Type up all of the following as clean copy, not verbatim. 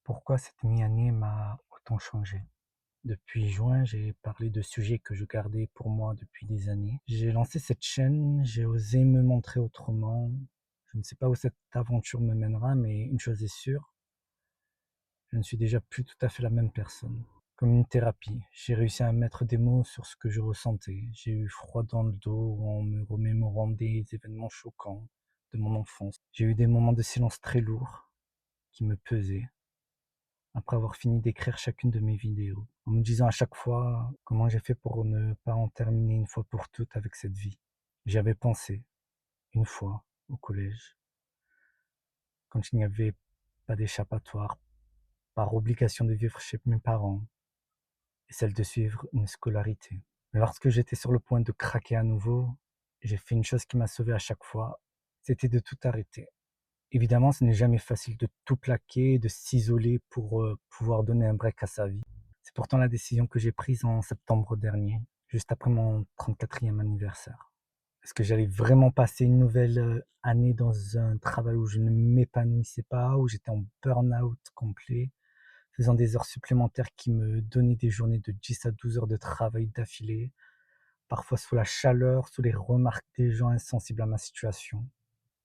Pourquoi cette mi-année m'a autant changé? Depuis juin, j'ai parlé de sujets que je gardais pour moi depuis des années. J'ai lancé cette chaîne, j'ai osé me montrer autrement. Je ne sais pas où cette aventure me mènera, mais une chose est sûre, je ne suis déjà plus tout à fait la même personne. Comme une thérapie, j'ai réussi à mettre des mots sur ce que je ressentais. J'ai eu froid dans le dos en me remémorant des événements choquants de mon enfance. J'ai eu des moments de silence très lourds qui me pesaient après avoir fini d'écrire chacune de mes vidéos, en me disant à chaque fois comment j'ai fait pour ne pas en terminer une fois pour toutes avec cette vie. J'y avais pensé, une fois, au collège, quand il n'y avait pas d'échappatoire, par obligation de vivre chez mes parents, et celle de suivre une scolarité. Mais lorsque j'étais sur le point de craquer à nouveau, j'ai fait une chose qui m'a sauvé à chaque fois, c'était de tout arrêter. Évidemment, ce n'est jamais facile de tout plaquer, de s'isoler pour pouvoir donner un break à sa vie. C'est pourtant la décision que j'ai prise en septembre dernier, juste après mon 34e anniversaire. Est-ce que j'allais vraiment passer une nouvelle année dans un travail où je ne m'épanouissais pas, où j'étais en burn-out complet, faisant des heures supplémentaires qui me donnaient des journées de 10 à 12 heures de travail d'affilée, parfois sous la chaleur, sous les remarques des gens insensibles à ma situation,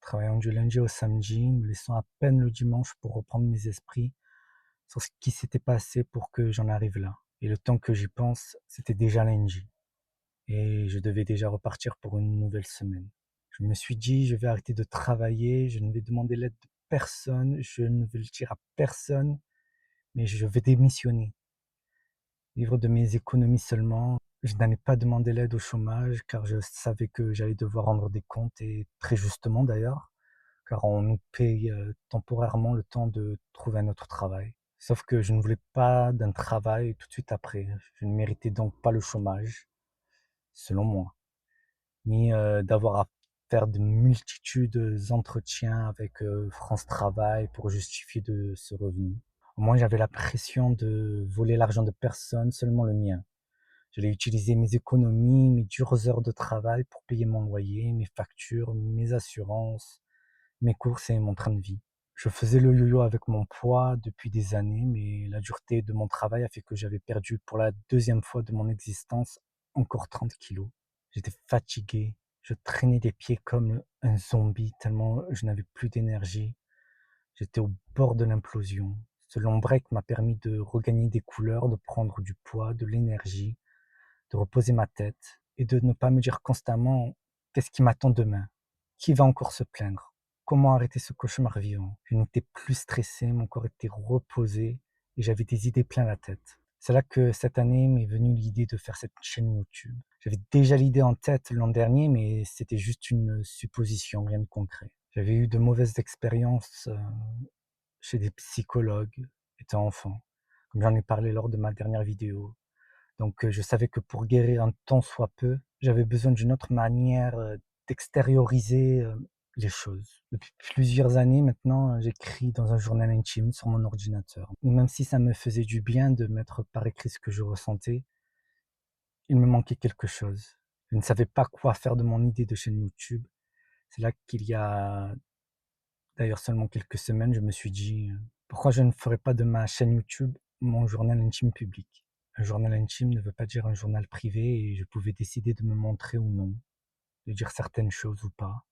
travaillant du lundi au samedi, me laissant à peine le dimanche pour reprendre mes esprits sur ce qui s'était passé pour que j'en arrive là. Et le temps que j'y pense, c'était déjà lundi. Et je devais déjà repartir pour une nouvelle semaine. Je me suis dit, je vais arrêter de travailler, je ne vais demander l'aide de personne, je ne vais le dire à personne, mais je vais démissionner. Vivre de mes économies seulement. Je n'allais pas demander l'aide au chômage car je savais que j'allais devoir rendre des comptes et très justement d'ailleurs, car on nous paye temporairement le temps de trouver un autre travail. Sauf que je ne voulais pas d'un travail tout de suite après. Je ne méritais donc pas le chômage, selon moi, ni d'avoir à faire de multitudes d'entretiens avec France Travail pour justifier de ce revenu. Au moins, j'avais la pression de voler l'argent de personne, seulement le mien. J'allais utiliser mes économies, mes dures heures de travail pour payer mon loyer, mes factures, mes assurances, mes courses et mon train de vie. Je faisais le yo-yo avec mon poids depuis des années, mais la dureté de mon travail a fait que j'avais perdu pour la deuxième fois de mon existence encore 30 kilos. J'étais fatigué, je traînais des pieds comme un zombie tellement je n'avais plus d'énergie. J'étais au bord de l'implosion. Ce long break m'a permis de regagner des couleurs, de prendre du poids, de l'énergie, de reposer ma tête et de ne pas me dire constamment qu'est-ce qui m'attend demain? Qui va encore se plaindre? Comment arrêter ce cauchemar vivant? Je n'étais plus stressé, mon corps était reposé et j'avais des idées plein la tête. C'est là que cette année m'est venue l'idée de faire cette chaîne YouTube. J'avais déjà l'idée en tête l'an dernier, mais c'était juste une supposition, rien de concret. J'avais eu de mauvaises expériences chez des psychologues étant enfant, comme j'en ai parlé lors de ma dernière vidéo. Donc, je savais que pour guérir un tant soit peu, j'avais besoin d'une autre manière, d'extérioriser, les choses. Depuis plusieurs années maintenant, j'écris dans un journal intime sur mon ordinateur. Et même si ça me faisait du bien de mettre par écrit ce que je ressentais, il me manquait quelque chose. Je ne savais pas quoi faire de mon idée de chaîne YouTube. C'est là qu'il y a d'ailleurs seulement quelques semaines, je me suis dit, «Pourquoi je ne ferais pas de ma chaîne YouTube mon journal intime public?» Un journal intime ne veut pas dire un journal privé et je pouvais décider de me montrer ou non, de dire certaines choses ou pas,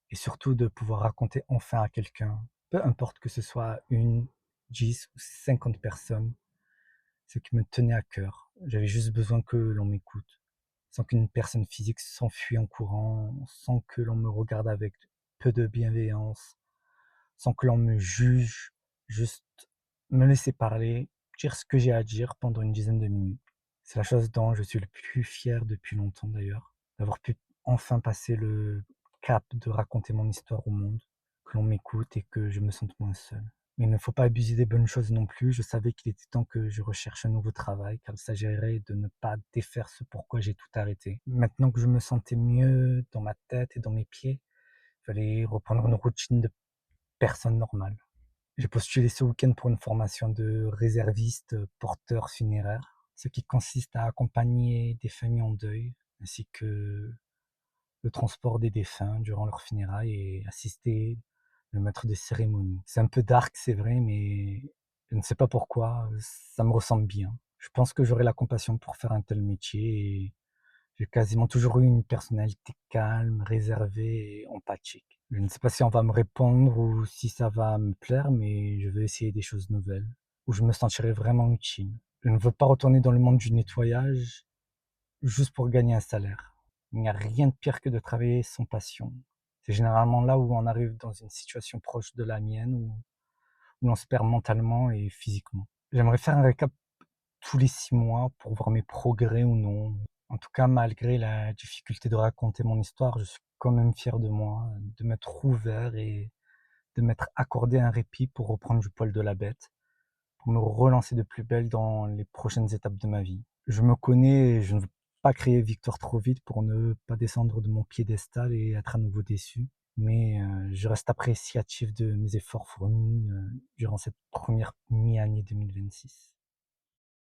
et surtout de pouvoir raconter enfin à quelqu'un, peu importe que ce soit une, 10 ou 50 personnes, ce qui me tenait à cœur. J'avais juste besoin que l'on m'écoute, sans qu'une personne physique s'enfuit en courant, sans que l'on me regarde avec peu de bienveillance, sans que l'on me juge, juste me laisser parler, dire ce que j'ai à dire pendant une dizaine de minutes. C'est la chose dont je suis le plus fier depuis longtemps d'ailleurs, d'avoir pu enfin passer le cap de raconter mon histoire au monde, que l'on m'écoute et que je me sente moins seul. Mais il ne faut pas abuser des bonnes choses non plus. Je savais qu'il était temps que je recherche un nouveau travail, car il s'agirait de ne pas défaire ce pourquoi j'ai tout arrêté. Maintenant que je me sentais mieux dans ma tête et dans mes pieds, il fallait reprendre une routine de personne normale. J'ai postulé ce week-end pour une formation de réserviste porteur funéraire, ce qui consiste à accompagner des familles en deuil, ainsi que le transport des défunts durant leurs funérailles et assister le maître des cérémonies. C'est un peu dark, c'est vrai, mais je ne sais pas pourquoi, ça me ressemble bien. Je pense que j'aurais la compassion pour faire un tel métier et j'ai quasiment toujours eu une personnalité calme, réservée et empathique. Je ne sais pas si on va me répondre ou si ça va me plaire, mais je veux essayer des choses nouvelles, où je me sentirai vraiment utile. Je ne veux pas retourner dans le monde du nettoyage juste pour gagner un salaire. Il n'y a rien de pire que de travailler sans passion. C'est généralement là où on arrive dans une situation proche de la mienne, où l'on se perd mentalement et physiquement. J'aimerais faire un récap tous les 6 mois pour voir mes progrès ou non. En tout cas, malgré la difficulté de raconter mon histoire, je suis quand même fier de moi, de m'être ouvert et de m'être accordé un répit pour reprendre du poil de la bête, pour me relancer de plus belle dans les prochaines étapes de ma vie. Je me connais et je ne veux pas crier victoire trop vite pour ne pas descendre de mon piédestal et être à nouveau déçu. Mais je reste appréciatif de mes efforts fournis durant cette première mi-année 2026.